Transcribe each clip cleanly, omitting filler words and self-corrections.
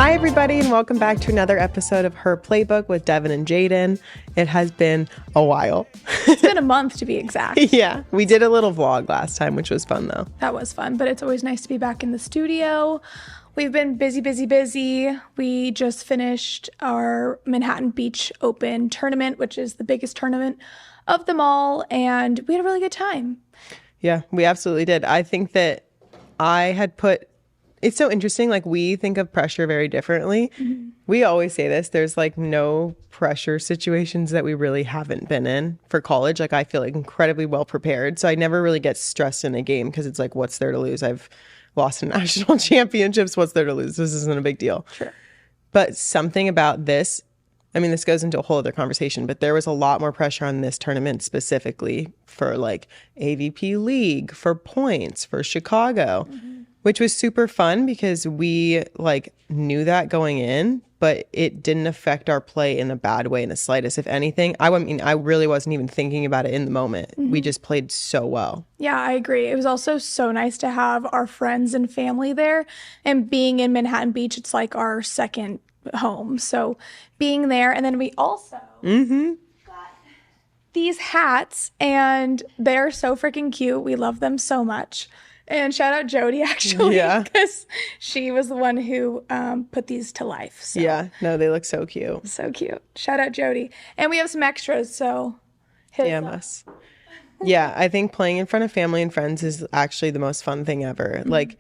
Hi, everybody, and welcome back to another episode of Her Playbook with Devon and Jaden. It has been a while. It's been a month to be exact. Yeah, we did a little vlog last time, which was fun, though. That was fun, but it's always nice to be back in the studio. We've been busy. We just finished our Manhattan Beach Open tournament, which is the biggest tournament of them all, and we had a really good time. Yeah, we absolutely did. I think that it's so interesting, like we think of pressure very differently. Mm-hmm. We always say this, there's like no pressure situations that we really haven't been in for college. Like I feel like incredibly well prepared. So I never really get stressed in a game because it's like, what's there to lose? I've lost in national championships. What's there to lose? This isn't a big deal. Sure. But something about this, I mean, this goes into a whole other conversation, but there was a lot more pressure on this tournament specifically for like AVP League, for points, for Chicago. Mm-hmm. Which was super fun because we like knew that going in, but it didn't affect our play in a bad way in the slightest. If anything, I really wasn't even thinking about it in the moment. Mm-hmm. We just played so well. Yeah, I agree. It was also so nice to have our friends and family there, and being in Manhattan Beach, it's like our second home. So being there, and then we also got these hats, and they're so freaking cute. We love them so much. And shout out Jody, actually, because she was the one who put these to life. So. Yeah, no, they look so cute. So cute. Shout out Jody. And we have some extras, so hit us. Yeah, I think playing in front of family and friends is actually the most fun thing ever. Mm-hmm. Like,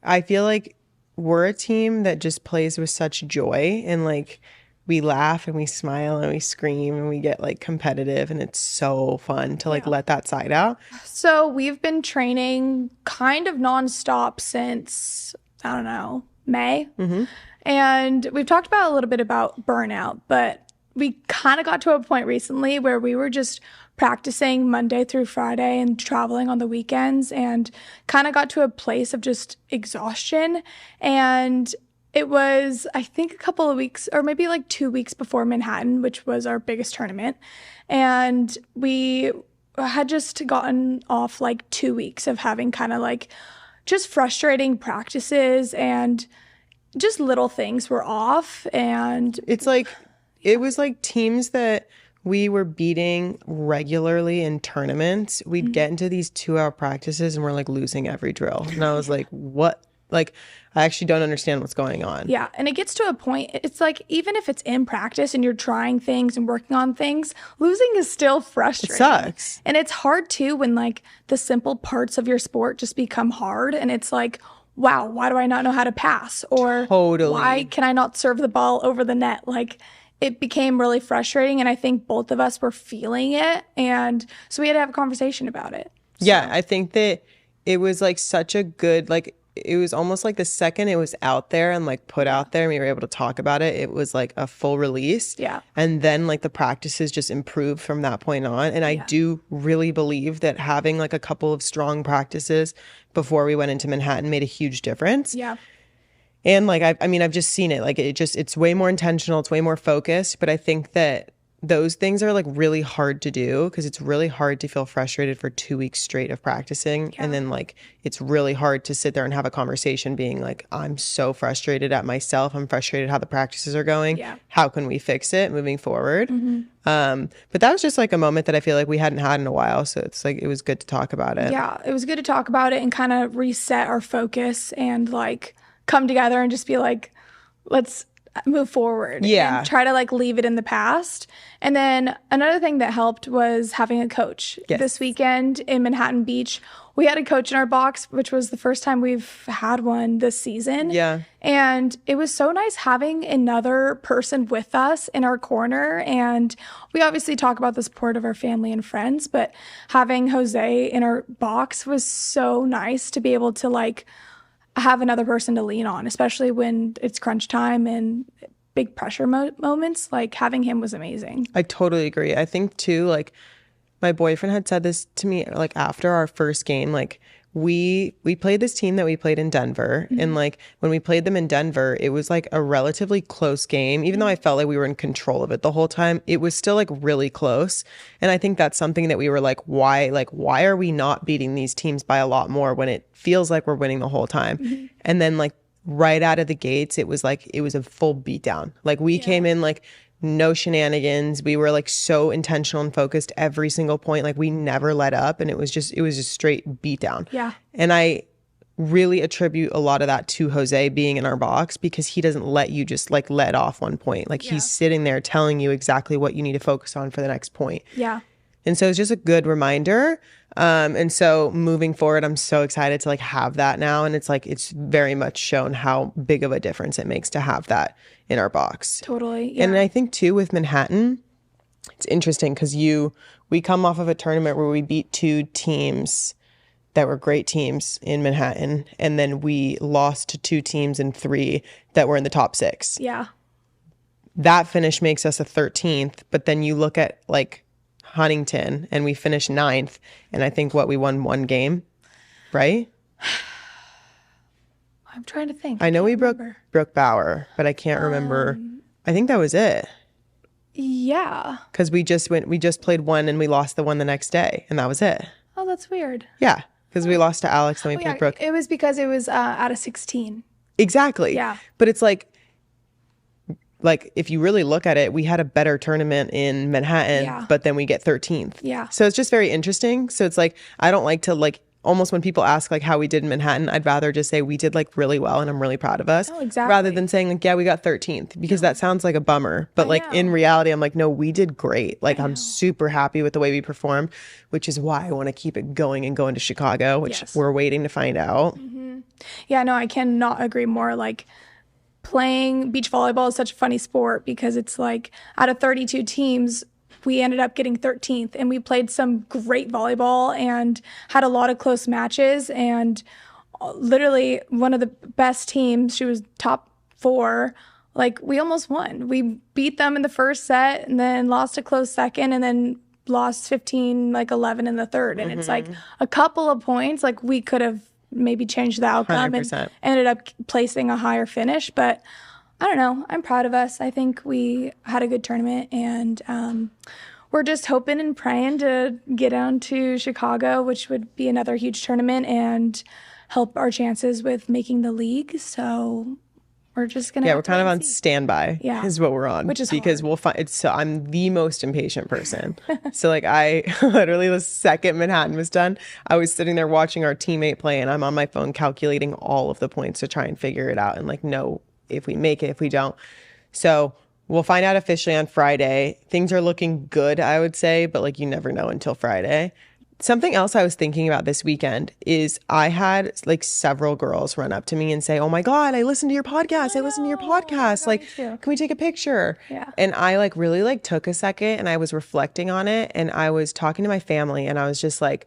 I feel like we're a team that just plays with such joy, and like we laugh and we smile and we scream and we get like competitive, and it's so fun to like let that side out. So we've been training kind of nonstop since, I don't know, May. Mm-hmm. And we've talked about a little bit about burnout, but we kind of got to a point recently where we were just practicing Monday through Friday and traveling on the weekends, and kind of got to a place of just exhaustion. And it was, I think, a couple of weeks, or maybe like 2 weeks before Manhattan, which was our biggest tournament. And we had just gotten off like 2 weeks of having kind of like just frustrating practices, and just little things were off. And it's like, it was like teams that we were beating regularly in tournaments. We'd get into these 2-hour practices and we're like losing every drill. And I was like, what? Like, I actually don't understand what's going on. Yeah, and it gets to a point, it's like, even if it's in practice and you're trying things and working on things, losing is still frustrating. It sucks. And it's hard too when like the simple parts of your sport just become hard, and it's like, wow, why do I not know how to pass? Or why can I not serve the ball over the net? Like, it became really frustrating, and I think both of us were feeling it, and so we had to have a conversation about it. So. Yeah, I think that it was like such a good, like, it was almost like the second it was out there and like put out there and we were able to talk about it, it was like a full release. Yeah. And then like the practices just improved from that point on. And I do really believe that having like a couple of strong practices before we went into Manhattan made a huge difference. Yeah. And like, I've just seen it. Like it's way more intentional. It's way more focused. But I think that those things are like really hard to do, because it's really hard to feel frustrated for 2 weeks straight of practicing. Yeah. And then like, it's really hard to sit there and have a conversation being like, I'm so frustrated at myself. I'm frustrated how the practices are going. Yeah. How can we fix it moving forward? Mm-hmm. But that was just like a moment that I feel like we hadn't had in a while. So it's like, it was good to talk about it. Yeah, it was good to talk about it and kind of reset our focus and like come together and just be like, let's move forward and try to like leave it in the past. And then another thing that helped was having a coach. This weekend in Manhattan Beach, we had a coach in our box, which was the first time we've had one this season. Yeah. And it was so nice having another person with us in our corner. And we obviously talk about the support of our family and friends, but having Jose in our box was so nice to be able to like have another person to lean on, especially when it's crunch time and big pressure moments. Like, having him was amazing. I totally agree. I think too, like, my boyfriend had said this to me like after our first game. Like, we played this team that we played in Denver, and like when we played them in Denver, it was like a relatively close game. Even though I felt like we were in control of it the whole time, it was still like really close. And I think that's something that we were like, why are we not beating these teams by a lot more when it feels like we're winning the whole time? And then like right out of the gates, it was a full beatdown. Like we came in like no shenanigans. We were like so intentional and focused every single point. Like we never let up, and it was just straight beatdown. Yeah. And I really attribute a lot of that to Jose being in our box, because he doesn't let you just like let off one point. Like he's sitting there telling you exactly what you need to focus on for the next point. Yeah. And so it's just a good reminder. And so moving forward, I'm so excited to like have that now. And it's like, it's very much shown how big of a difference it makes to have that in our box. Totally. Yeah. And I think too with Manhattan, it's interesting because we come off of a tournament where we beat 2 teams that were great teams in Manhattan. And then we lost to 2 teams in 3 that were in the top 6. Yeah. That finish makes us a 13th. But then you look at like Huntington and we finished 9th. And I think we won 1 game, right? I'm trying to think. I know we broke Bauer, but I can't remember. I think that was it. Yeah. Because we just played 1 and we lost the one the next day. And that was it. Oh, that's weird. Yeah. Because we lost to Alex and we played Brooke. It was because it was out of 16. Exactly. Yeah. But it's like if you really look at it, we had a better tournament in Manhattan, but then we get 13th. Yeah. So it's just very interesting. So it's like, I don't like to like, almost when people ask like how we did in Manhattan, I'd rather just say we did like really well and I'm really proud of us. Oh, exactly. Rather than saying like, yeah, we got 13th, because that sounds like a bummer. But like in reality, I'm like, no, we did great. Like I'm super happy with the way we performed, which is why I want to keep it going and going to Chicago, which we're waiting to find out. Mm-hmm. Yeah, no, I cannot agree more. Like playing beach volleyball is such a funny sport because it's like out of 32 teams, we ended up getting 13th, and we played some great volleyball and had a lot of close matches, and literally one of the best teams. She was top 4. Like we almost won. We beat them in the first set and then lost a close second and then lost 15-11 in the third. And it's like a couple of points. Like we could have maybe changed the outcome 100%. and ended up placing a higher finish. But I don't know. I'm proud of us. I think we had a good tournament, and we're just hoping and praying to get down to Chicago, which would be another huge tournament and help our chances with making the league. So we're just going to we're kind of on standby is what we're on. Which is because hard. We'll find it's. So I'm the most impatient person. So like I literally, the second Manhattan was done, I was sitting there watching our teammate play, and I'm on my phone calculating all of the points to try and figure it out and like know if we make it, if we don't. So we'll find out officially on Friday. Things are looking good, I would say, but like you never know until Friday. Something else I was thinking about this weekend is I had like several girls run up to me and say, "Oh my God, I listened to your podcast. I listened to your podcast. Like, can we take a picture?" Yeah. And I like really like took a second and I was reflecting on it, and I was talking to my family, and I was just like,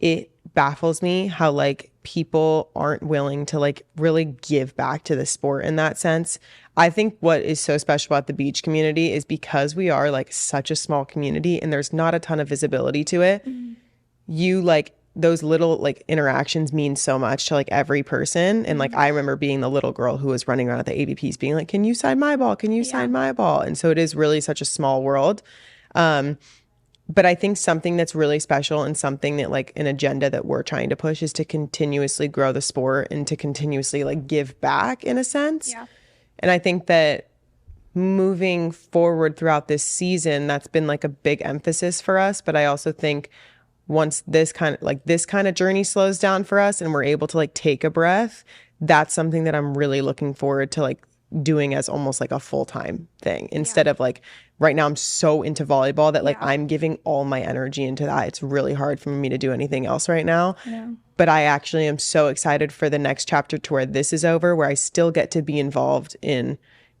it baffles me how like people aren't willing to like really give back to the sport in that sense. I think what is so special about the beach community is because we are like such a small community and there's not a ton of visibility to it. You like those little like interactions mean so much to like every person. And like I remember being the little girl who was running around at the AVPs being like, "Can you sign my ball? Can you sign my ball?" And so it is really such a small world. But I think something that's really special and something that like an agenda that we're trying to push is to continuously grow the sport and to continuously like give back in a sense. Yeah. And I think that moving forward throughout this season, that's been like a big emphasis for us. But I also think once this kind of journey slows down for us and we're able to like take a breath, that's something that I'm really looking forward to like doing as almost like a full-time thing instead of like right now I'm so into volleyball that like I'm giving all my energy into that. It's really hard for me to do anything else right now. But I actually am so excited for the next chapter to where this is over, where I still get to be involved in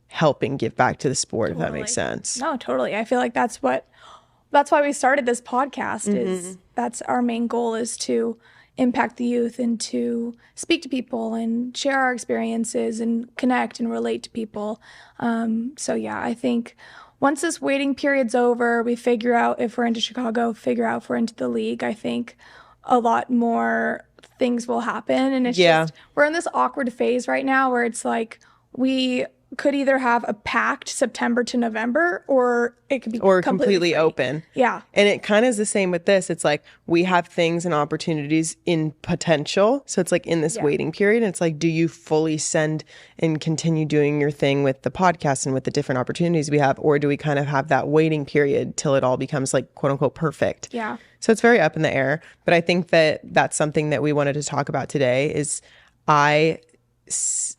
helping give back to the sport, if that makes sense. No, totally. I feel like that's why we started this podcast. Is that's our main goal, is to impact the youth and to speak to people and share our experiences and connect and relate to people. So yeah, I think once this waiting period's over, we figure out if we're into Chicago, figure out if we're into the league, I think a lot more things will happen. And it's just, we're in this awkward phase right now where it's like we could either have a packed September to November, or it could be completely free. open. Yeah. And it kind of is the same with this. It's like we have things and opportunities in potential. So it's like in this waiting period. And it's like, do you fully send and continue doing your thing with the podcast and with the different opportunities we have? Or do we kind of have that waiting period till it all becomes like quote unquote perfect? Yeah. So it's very up in the air. But I think that that's something that we wanted to talk about today is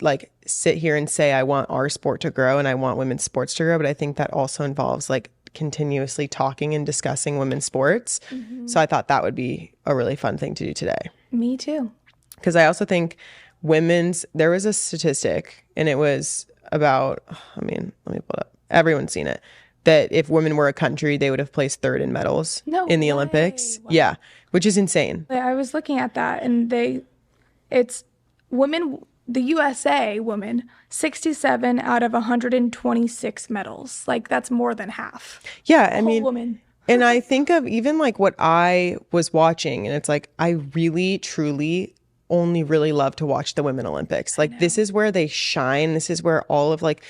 like sit here and say I want our sport to grow and I want women's sports to grow, but I think that also involves like continuously talking and discussing women's sports. So I thought that would be a really fun thing to do today. Me too. Because I also think there was a statistic and it was about, let me pull it up. Everyone's seen it. That if women were a country, they would have placed third in medals in the Olympics. Wow. Yeah, which is insane. I was looking at that and it's women, the USA women, 67 out of 126 medals. Like that's more than half. Yeah, I mean, woman. And I think of even like what I was watching and it's like, I really, truly only really love to watch the Women Olympics. Like this is where they shine. This is where all of like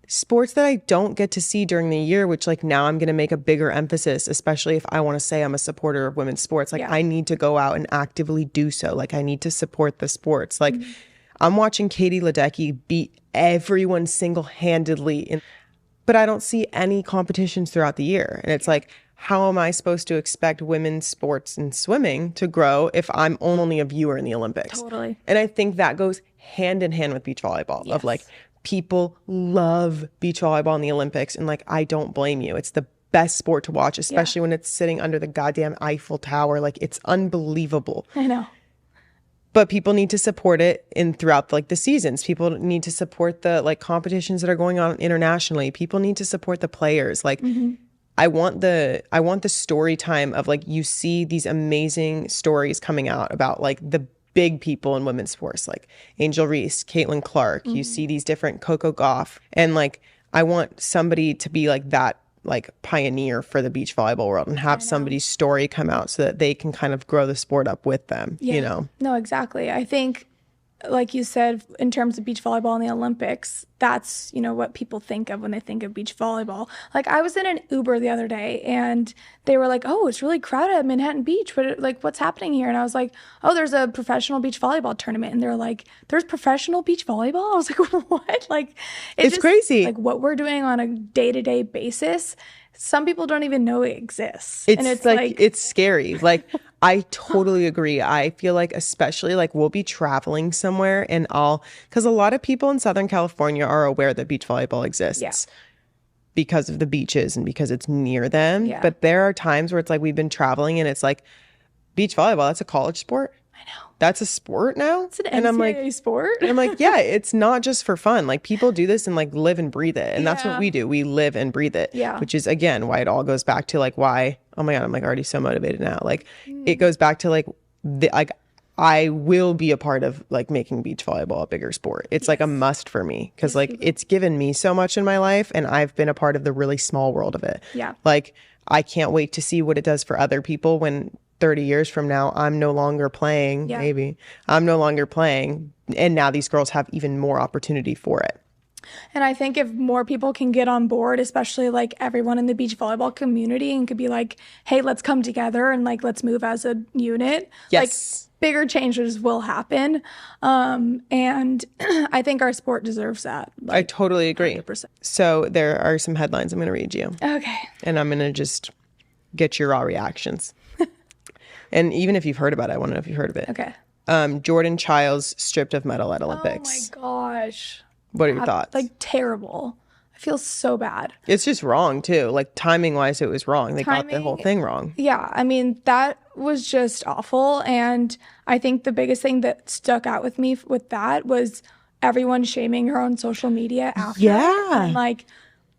sports that I don't get to see during the year, which like now I'm going to make a bigger emphasis, especially if I want to say I'm a supporter of women's sports. Like I need to go out and actively do so. Like I need to support the sports. Like I'm watching Katie Ledecky beat everyone single-handedly, but I don't see any competitions throughout the year. And it's like, how am I supposed to expect women's sports and swimming to grow if I'm only a viewer in the Olympics? Totally. And I think that goes hand in hand with beach volleyball of like, people love beach volleyball in the Olympics. And like, I don't blame you. It's the best sport to watch, especially when it's sitting under the goddamn Eiffel Tower. Like it's unbelievable. I know. But people need to support it throughout like the seasons. People need to support the like competitions that are going on internationally. People need to support the players. Like I want the story time of like, you see these amazing stories coming out about like the big people in women's sports, like Angel Reese, Caitlin Clark. You see these different Coco Gauff. And like, I want somebody to be like that, like pioneer for the beach volleyball world and have somebody's story come out so that they can kind of grow the sport up with them, you know? No, exactly. I think, like you said, in terms of beach volleyball in the Olympics, that's, you know, what people think of when they think of beach volleyball. Like I was in an Uber the other day and they were like, oh, it's really crowded at Manhattan Beach. What's happening here? And I was like, oh, there's a professional beach volleyball tournament. And they're like, there's professional beach volleyball? I was like, what? Like, it's crazy. Like what we're doing on a day-to-day basis, some people don't even know it exists. And it's like it's scary. Like I totally agree. I feel like especially like we'll be traveling somewhere and because a lot of people in Southern California are aware that beach volleyball exists because of the beaches and because it's near them. Yeah. But there are times where it's like we've been traveling and it's like beach volleyball, that's a college sport. I know. That's a sport now? It's an NCAA sport. And I'm like, yeah, it's not just for fun. Like people do this and like live and breathe it. And that's what we do. We live and breathe it. Yeah. Which is again why it all goes back to like why, oh my God, I'm like already so motivated now. Like it goes back to like I will be a part of like making beach volleyball a bigger sport. It's like a must for me because like it's given me so much in my life and I've been a part of the really small world of it. Yeah. Like I can't wait to see what it does for other people when 30 years from now, I'm no longer playing, maybe. I'm no longer playing. And now these girls have even more opportunity for it. And I think if more people can get on board, especially like everyone in the beach volleyball community and could be like, hey, let's come together and like, let's move as a unit. Yes. Like bigger changes will happen. And I think our sport deserves that. Like, I totally agree. 100%. So there are some headlines I'm going to read you. Okay. And I'm going to just get your raw reactions. And even if you've heard about it, I want to know if you've heard of it. Okay. Jordan Childs stripped of medal at Olympics. Oh my gosh. What are your thoughts? Like terrible. I feel so bad. It's just wrong too. Like timing wise, it was wrong. They got the whole thing wrong. Yeah. I mean, that was just awful. And I think the biggest thing that stuck out with me with that was everyone shaming her on social media after. Yeah. And like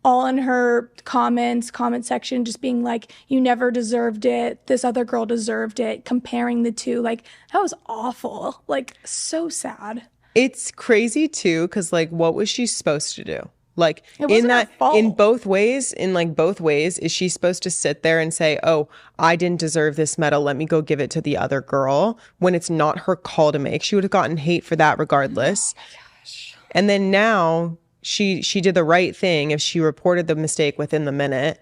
all in her comment section, just being like, you never deserved it. This other girl deserved it. Comparing the two. Like that was awful. Like so sad. It's crazy too. Cause like, what was she supposed to do? Like in both ways, is she supposed to sit there and say, oh, I didn't deserve this medal. Let me go give it to the other girl when it's not her call to make. She would have gotten hate for that regardless. Oh my gosh. And then now she did the right thing. If she reported the mistake within the minute,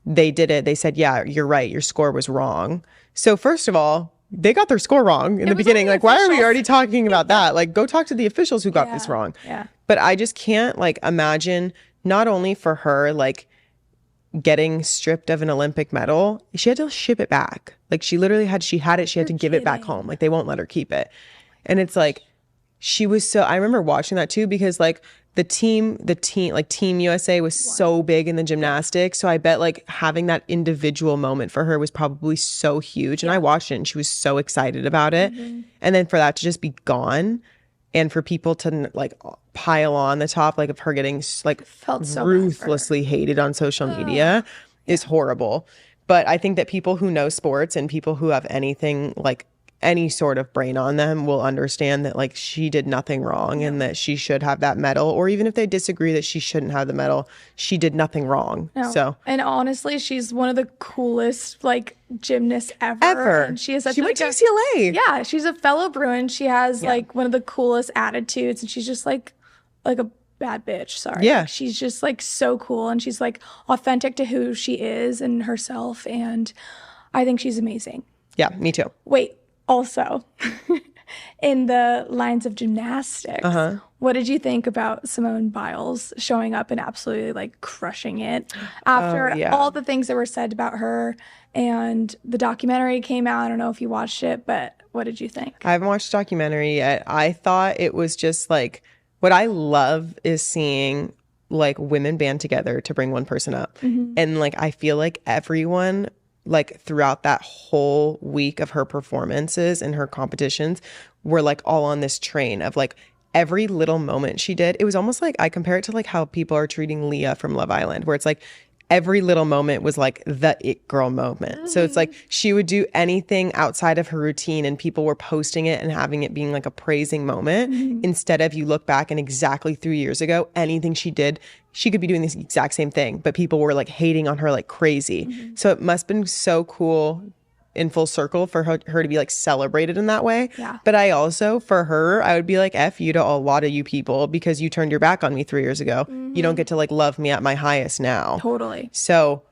they did it. They said, yeah, you're right. Your score was wrong. So first of all, they got their score wrong in the beginning. Like, why are we already talking about that? Like, go talk to the officials who got this wrong. Yeah. But I just can't like imagine, not only for her, like getting stripped of an Olympic medal, she had to ship it back. Like she literally had, she had to give it back home. Like they won't let her keep it. And it's like, she was so, I remember watching that too, because like the team, like Team USA was so big in the gymnastics. So I bet like having that individual moment for her was probably so huge. And I watched it and she was so excited about it. And then for that to just be gone, and for people to like pile on the top, like of her getting like Felt so ruthlessly hated on social media is horrible. But I think that people who know sports and people who have anything like any sort of brain on them will understand that like she did nothing wrong and that she should have that medal, or even if they disagree that she shouldn't have the medal, she did nothing wrong. No. So, and honestly, she's one of the coolest like gymnasts ever. And she went to UCLA. Yeah, she's a fellow Bruin. She has like one of the coolest attitudes, and she's just like a bad bitch. Sorry. Yeah. Like, she's just like so cool, and she's like authentic to who she is and herself, and I think she's amazing. Yeah, me too. Wait. Also, in the lines of gymnastics, what did you think about Simone Biles showing up and absolutely like crushing it after all the things that were said about her? And the documentary came out. I don't know if you watched it, but what did you think? I haven't watched the documentary yet. I thought it was just like, what I love is seeing like women band together to bring one person up. And like, I feel like everyone like throughout that whole week of her performances and her competitions were like all on this train of like every little moment she did. It was almost like, I compare it to like how people are treating Leah from Love Island, where it's like every little moment was like the it girl moment. So it's like she would do anything outside of her routine and people were posting it and having it being like a praising moment, instead of, you look back and exactly 3 years ago, anything she did, she could be doing this exact same thing, but people were like hating on her like crazy. So it must have been so cool in full circle for her to be like celebrated in that way. Yeah. But I also, for her, I would be like, F you to a lot of you people, because you turned your back on me 3 years ago. You don't get to like love me at my highest now. Totally. So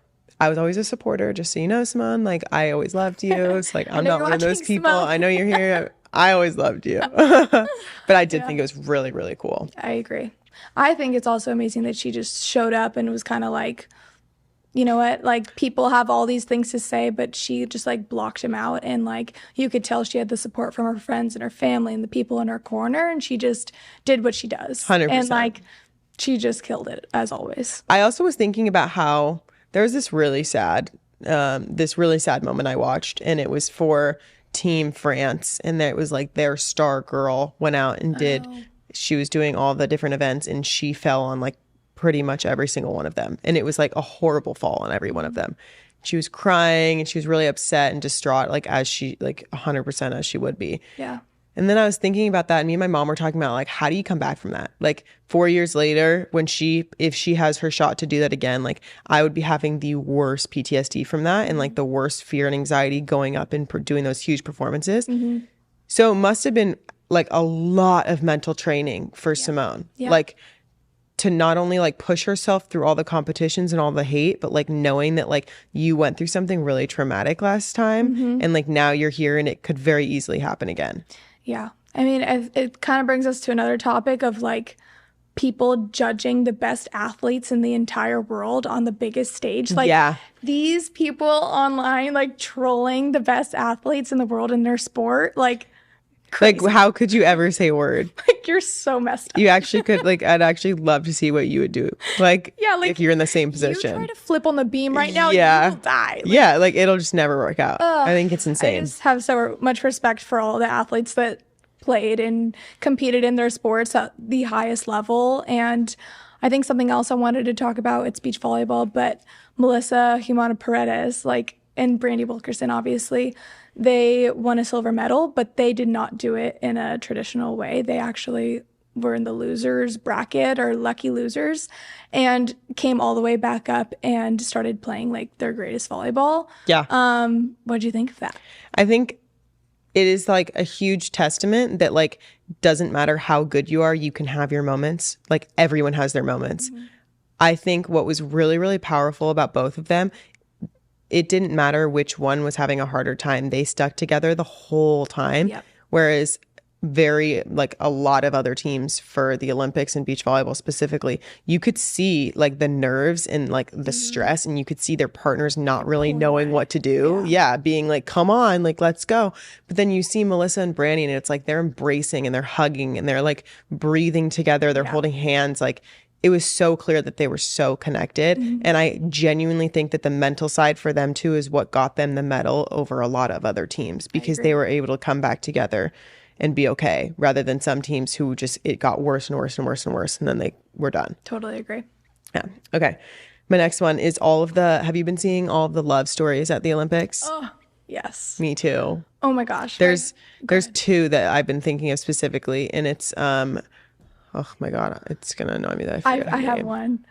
I was always a supporter, just so you know, Simone. Like, I always loved you. It's like, I'm not one of those people. Simone. I know you're here. I always loved you. But I did think it was really, really cool. I agree. I think it's also amazing that she just showed up and was kind of like, you know what, like people have all these things to say, but she just like blocked him out. And like, you could tell she had the support from her friends and her family and the people in her corner. And she just did what she does. 100%. And like, she just killed it as always. I also was thinking about how there was this really sad moment I watched, and it was for Team France. And it was like their star girl went out and she was doing all the different events, and she fell on like pretty much every single one of them. And it was like a horrible fall on every one of them. She was crying and she was really upset and distraught, like as she, like 100% as she would be. Yeah. And then I was thinking about that, and me and my mom were talking about like, how do you come back from that? Like 4 years later, when if she has her shot to do that again, like I would be having the worst PTSD from that, and like the worst fear and anxiety going up and doing those huge performances. So it must have been like a lot of mental training for Simone. Like, to not only like push herself through all the competitions and all the hate, but like knowing that like you went through something really traumatic last time, and like now you're here and it could very easily happen again. Yeah. I mean, it kind of brings us to another topic of like people judging the best athletes in the entire world on the biggest stage. Like these people online like trolling the best athletes in the world in their sport. Like, crazy. Like, how could you ever say a word? Like, you're so messed up. You actually could, like, I'd actually love to see what you would do. Like, like if you're in the same position. You try to flip on the beam right now, you will die. Like, like, it'll just never work out. I think it's insane. I just have so much respect for all the athletes that played and competed in their sports at the highest level. And I think something else I wanted to talk about, it's beach volleyball, but Melissa Humana Paredes, like, and Brandy Wilkerson, obviously, they won a silver medal, but they did not do it in a traditional way. They actually were in the losers bracket, or lucky losers, and came all the way back up and started playing like their greatest volleyball. Yeah. What did you think of that? I think it is like a huge testament that like doesn't matter how good you are, you can have your moments. Like everyone has their moments. I think what was really, really powerful about both of them, it didn't matter which one was having a harder time. They stuck together the whole time. Yep. Whereas like a lot of other teams for the Olympics and beach volleyball specifically, you could see like the nerves and like the stress, and you could see their partners not really knowing what to do. Yeah, being like, come on, like, let's go. But then you see Melissa and Brandy, and it's like they're embracing and they're hugging and they're like breathing together. They're holding hands. Like, it was so clear that they were so connected. And I genuinely think that the mental side for them too is what got them the medal over a lot of other teams, because they were able to come back together and be okay, rather than some teams who just, it got worse and worse and worse and worse, and then they were done. Totally agree. Yeah. Okay. My next one is have you been seeing all of the love stories at the Olympics? Oh, yes. Me too. Oh my gosh. There's two that I've been thinking of specifically, and it's oh my God, it's gonna annoy me that I forget. I have one.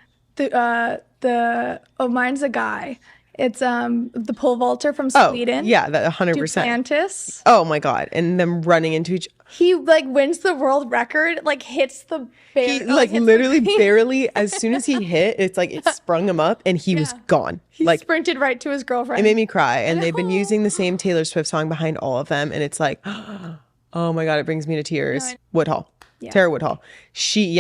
Mine's a guy. It's the pole vaulter from Sweden. Yeah, that 100%. Duplantis. Oh my God, and them running into each. He like wins the world record, like hits the He like literally barely, as soon as he hit, it's like it sprung him up, and he was gone. He like sprinted right to his girlfriend. It made me cry, and they've been using the same Taylor Swift song behind all of them, and it's like, oh my God, it brings me to tears. Woodhull. Tara Woodhull. She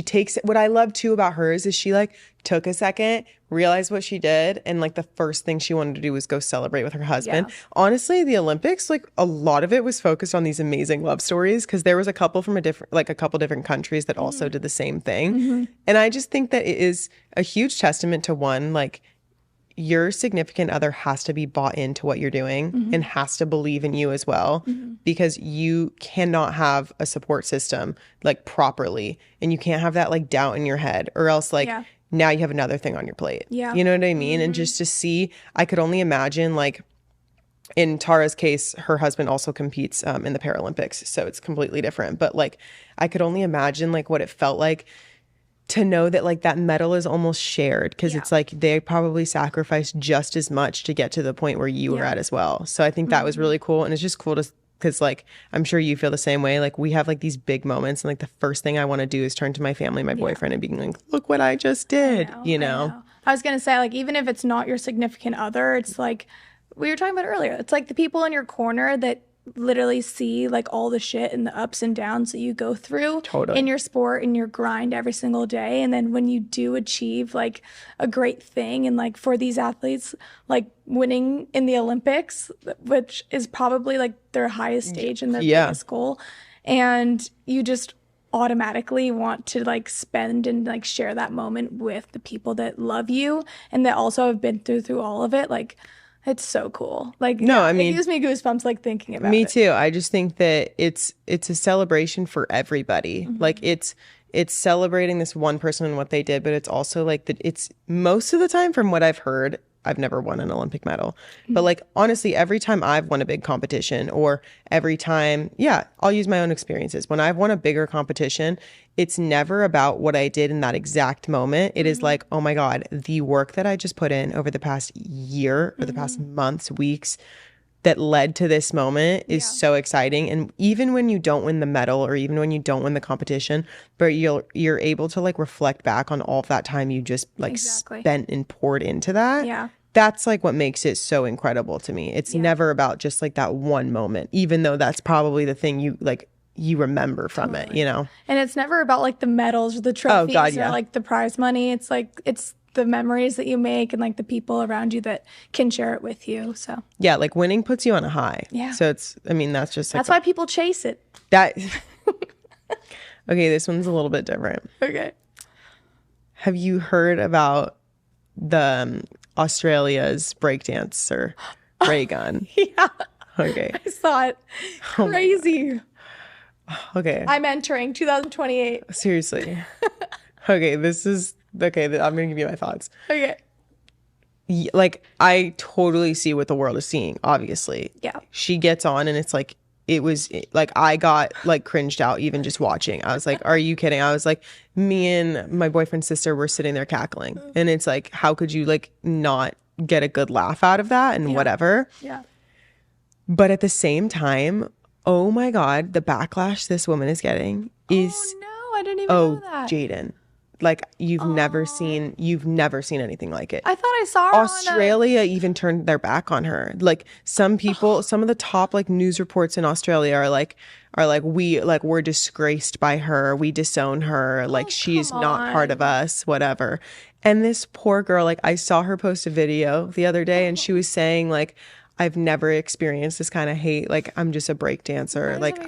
takes it. What I love too about hers is she like took a second, realized what she did, and like the first thing she wanted to do was go celebrate with her husband. Yeah. Honestly, the Olympics, like a lot of it was focused on these amazing love stories, because there was a couple from a couple different countries that also did the same thing. And I just think that it is a huge testament to one, like, your significant other has to be bought into what you're doing and has to believe in you as well, because you cannot have a support system like properly, and you can't have that like doubt in your head, or else like now you have another thing on your plate. You know what I mean? And just to see, I could only imagine, like in Tara's case, her husband also competes in the Paralympics, so it's completely different. But like, I could only imagine like what it felt like to know that like that medal is almost shared, because it's like they probably sacrificed just as much to get to the point where you were at as well. So I think that was really cool. And it's just cool to, because like I'm sure you feel the same way. Like we have like these big moments, and like the first thing I want to do is turn to my family, my boyfriend, and being like, look what I just did. I know. I was gonna say, like, even if it's not your significant other, it's like we were talking about earlier. It's like the people in your corner that literally see like all the shit and the ups and downs that you go through in your sport, in your grind every single day. And then when you do achieve like a great thing, and like for these athletes, like winning in the Olympics, which is probably like their highest stage and their biggest goal, and you just automatically want to like spend and like share that moment with the people that love you and that also have been through all of it. Like, it's so cool. Like, no, I mean, it gives me goosebumps like thinking about it. Me too. I just think that it's a celebration for everybody. Like it's celebrating this one person and what they did, but it's also like that. It's most of the time, from what I've heard, I've never won an Olympic medal, but like honestly, every time I've won a big competition, or every time, I'll use my own experiences. When I've won a bigger competition, it's never about what I did in that exact moment. It is like, oh my God, the work that I just put in over the past year or the past months, weeks, that led to this moment is so exciting. And even when you don't win the medal, or even when you don't win the competition, but you're able to like reflect back on all of that time you just like spent and poured into that. That's like what makes it so incredible to me. It's never about just like that one moment, even though that's probably the thing you remember from it, you know? And it's never about like the medals or the trophies or like the prize money. It's like, it's the memories that you make and like the people around you that can share it with you. So yeah, like winning puts you on a high. So it's, I mean, that's just like, that's why people chase it. That okay, this one's a little bit different. Okay. Have you heard about the Australia's breakdancer ray gun? Okay. I saw it. Crazy. Okay. I'm entering 2028. Seriously. Okay, I'm gonna give you my thoughts. Okay. Like, I totally see what the world is seeing, obviously. She gets on, and it's like, it was like, I got like cringed out even just watching. I was like, are you kidding? I was like, me and my boyfriend's sister were sitting there cackling, and it's like, how could you like not get a good laugh out of that and whatever. But at the same time, oh my God, the backlash this woman is getting is, Oh no, I didn't even know that. Jaden. Like you've never seen anything like it. I thought I saw her Australia even turned their back on her. Like some people, some of the top like news reports in Australia are like we're disgraced by her. We disown her. Like she's not part of us, whatever. And this poor girl, like I saw her post a video the other day and she was saying like, I've never experienced this kind of hate. Like I'm just a break dancer. Like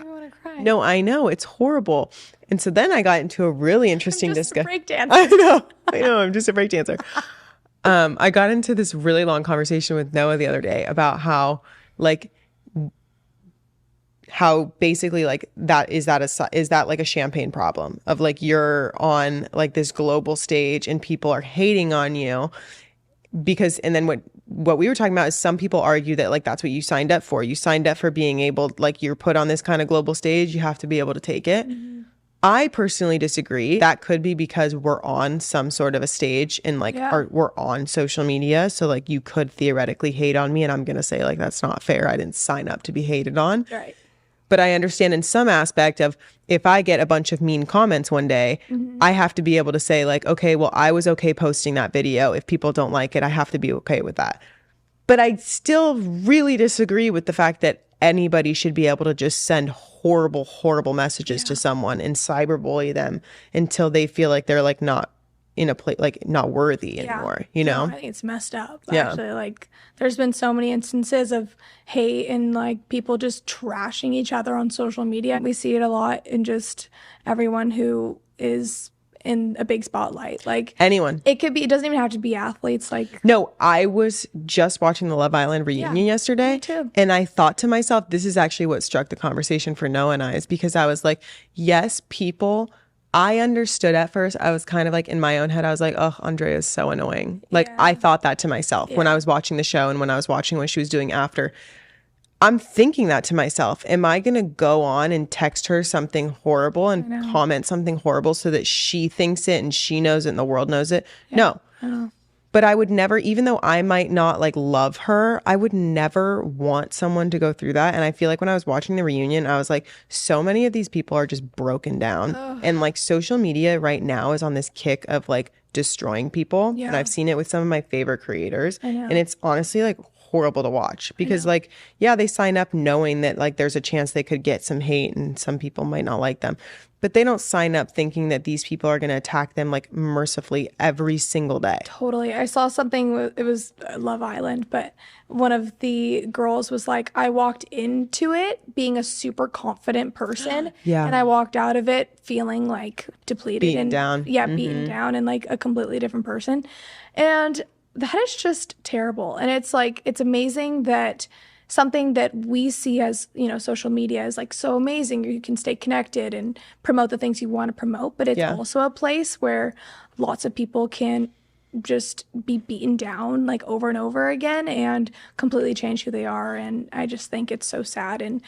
no, I know it's horrible. And so then I got into a really interesting discussion. I know, I'm just a break dancer. I got into this really long conversation with Noah the other day about how basically like is that like a champagne problem of like you're on like this global stage and people are hating on you because, and then what we were talking about is some people argue that like that's what you signed up for. You signed up for being able, like you're put on this kind of global stage, you have to be able to take it. Mm-hmm. I personally disagree. That could be because we're on some sort of a stage and like we're on social media. So like you could theoretically hate on me and I'm going to say like, that's not fair. I didn't sign up to be hated on. Right. But I understand in some aspect of if I get a bunch of mean comments one day, I have to be able to say like, okay, well, I was okay posting that video. If people don't like it, I have to be okay with that. But I still really disagree with the fact that anybody should be able to just send horrible, horrible messages to someone and cyberbully them until they feel like they're like not in a place, like not worthy anymore, you know? I think it's messed up. Actually, like there's been so many instances of hate and like people just trashing each other on social media. We see it a lot in just everyone who is in a big spotlight. Like anyone. It doesn't even have to be athletes. Like no, I was just watching the Love Island reunion yesterday. Me too. And I thought to myself, this is actually what struck the conversation for Noah and I, is because I was like, yes, people, I understood at first. I was kind of like in my own head, I was like, oh, Andrea is so annoying. Like I thought that to myself when I was watching the show and when I was watching what she was doing after. I'm thinking that to myself. Am I going to go on and text her something horrible and comment something horrible so that she thinks it and she knows it and the world knows it? No. But I would never, even though I might not like love her, I would never want someone to go through that. And I feel like when I was watching the reunion, I was like, so many of these people are just broken down. And like social media right now is on this kick of like destroying people. And I've seen it with some of my favorite creators. And it's honestly like horrible to watch because like, they sign up knowing that like there's a chance they could get some hate and some people might not like them. But they don't sign up thinking that these people are going to attack them like mercifully every single day. Totally. I saw something, it was Love Island, but one of the girls was like, I walked into it being a super confident person. And I walked out of it feeling like depleted. Beaten down. Beaten down and like a completely different person. And that is just terrible. And it's like, it's amazing that something that we see as, you know, social media is like so amazing. You can stay connected and promote the things you want to promote, but it's also a place where lots of people can just be beaten down like over and over again and completely change who they are. And I just think it's so sad. And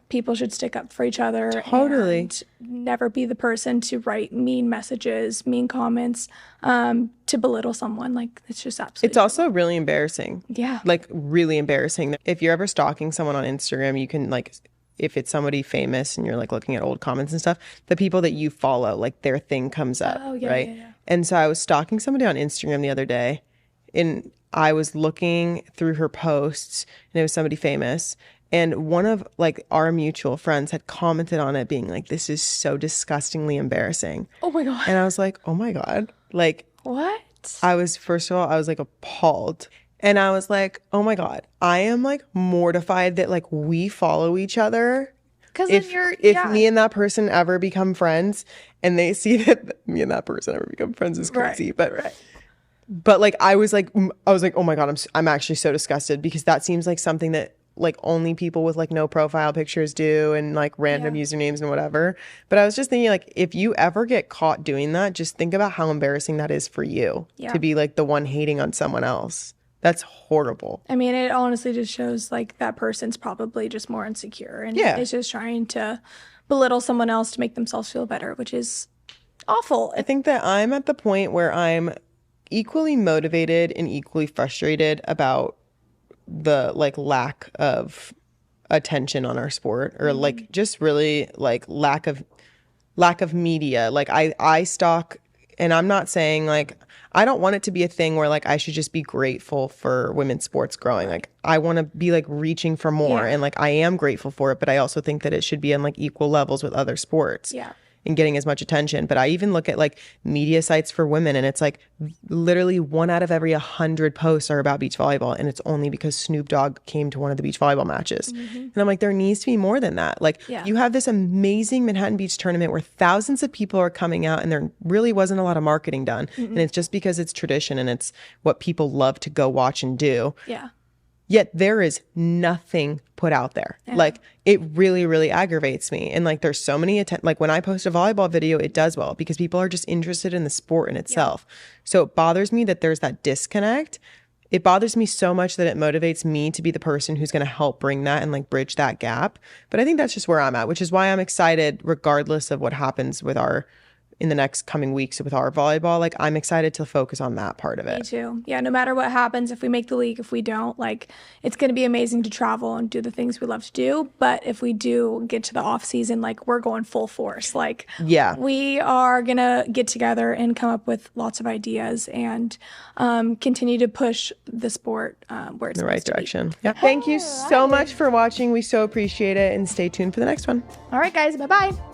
people should stick up for each other. Totally. And never be the person to write mean messages, mean comments, to belittle someone. Like, it's just absolutely. It's also really embarrassing. Yeah. Like, really embarrassing. If you're ever stalking someone on Instagram, you can, like, if it's somebody famous and you're, like, looking at old comments and stuff, the people that you follow, like, their thing comes up, right? Yeah. And so I was stalking somebody on Instagram the other day, and I was looking through her posts, and it was somebody famous. And one of like our mutual friends had commented on it being like, this is so disgustingly embarrassing. Oh my God. And I was like, oh my God. Like, what? First of all, I was like appalled. And I was like, oh my God, I am like mortified that like we follow each other. Because if me and that person ever become friends and they see that me and that person ever become friends is crazy. Right. But like, I was like, oh my God, I'm actually so disgusted because that seems like something that like only people with like no profile pictures do and like random usernames and whatever. But I was just thinking like, if you ever get caught doing that, just think about how embarrassing that is for you to be like the one hating on someone else. That's horrible. I mean, it honestly just shows like that person's probably just more insecure and is just trying to belittle someone else to make themselves feel better, which is awful. I think that I'm at the point where I'm equally motivated and equally frustrated about the like lack of attention on our sport, or like just really like lack of media. Like I stalk, and I'm not saying like, I don't want it to be a thing where like I should just be grateful for women's sports growing. Like I want to be like reaching for more, and like I am grateful for it, but I also think that it should be on like equal levels with other sports. Yeah. And getting as much attention. But I even look at like media sites for women, and it's like literally 1 out of every 100 posts are about beach volleyball, and it's only because Snoop Dogg came to one of the beach volleyball matches. And I'm like, there needs to be more than that. Like you have this amazing Manhattan Beach tournament where thousands of people are coming out, and there really wasn't a lot of marketing done. And it's just because it's tradition and it's what people love to go watch and do. Yeah. Yet there is nothing put out there. Like it really, really aggravates me. And like there's so many like when I post a volleyball video, it does well because people are just interested in the sport in itself. So it bothers me that there's that disconnect. It bothers me so much that it motivates me to be the person who's going to help bring that and like bridge that gap. But I think that's just where I'm at, which is why I'm excited regardless of what happens with in the next coming weeks with our volleyball. Like I'm excited to focus on that part of it. Me too. Yeah, no matter what happens, if we make the league, if we don't, like it's going to be amazing to travel and do the things we love to do. But if we do get to the off season, like we're going full force. Like we are going to get together and come up with lots of ideas and continue to push the sport where it's in the right direction. Yeah. Thank you so much for watching. We so appreciate it, and stay tuned for the next one. All right, guys. Bye-bye.